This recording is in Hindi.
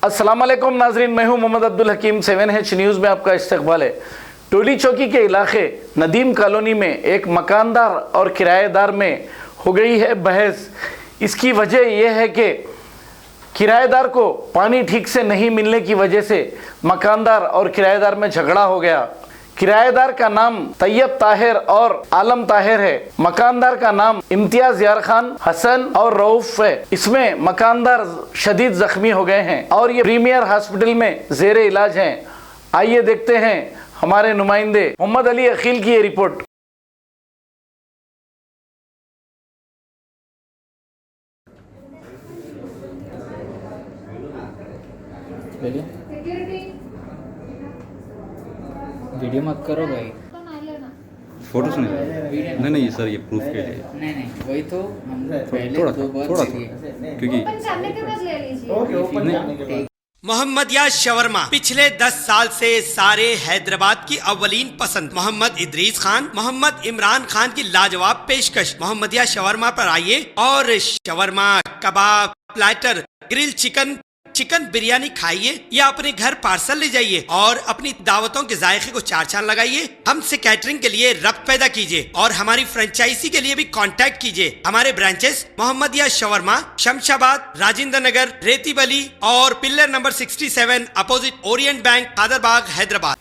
अस्सलाम वालेकुम नाजरीन, मैं हूं मोहम्मद अब्दुल हकीम। 7H न्यूज़ में आपका इस्तकबाल है। टोली चौकी के इलाके नदीम कॉलोनी में एक मकानदार और किराएदार में हो गई है बहस। इसकी वजह यह है कि किराएदार को पानी ठीक से नहीं मिलने की वजह से मकानदार और किराएदार में झगड़ा हो गया। किराएदार का नाम तैयब ताहिर और आलम ताहिर है। मकानदार का नाम इम्तियाज यार खान, हसन और रऊफ है। इसमें मकानदार शदीद जख्मी हो गए हैं और ये प्रीमियर हॉस्पिटल में जेर इलाज हैं। आइए देखते हैं हमारे नुमाइंदे मोहम्मद अली अकील की ये रिपोर्ट। वीडियो मत करो भाई। फोटोज नहीं नहीं सर, ये प्रूफ के लिए नहीं वही तो हम पहले थोड़ा दो बार थोड़ा किए। क्योंकि मोहम्मदिया शवरमा पिछले 10 साल से सारे हैदराबाद की अव्वलीन पसंद मोहम्मद इदरीस खान, मोहम्मद इमरान खान की लाजवाब पेशकश। मोहम्मदिया शवरमा पर आइए और shawarma, kebab, platter, grill chicken, chicken biryani खाइए या अपने घर पार्सल ले जाइए और अपनी दावतों के जायके को चार चांद लगाइए। हमसे कैटरिंग के लिए रब्त पैदा कीजिए और हमारी फ्रेंचाइजी के लिए भी कांटेक्ट कीजिए। हमारे ब्रांचेस मोहम्मदिया शवरमा, शमशाबाद, राजेंद्र नगर, रेती बली और pillar number 67 opposite Orient bank, Kadarbagh, Hyderabad.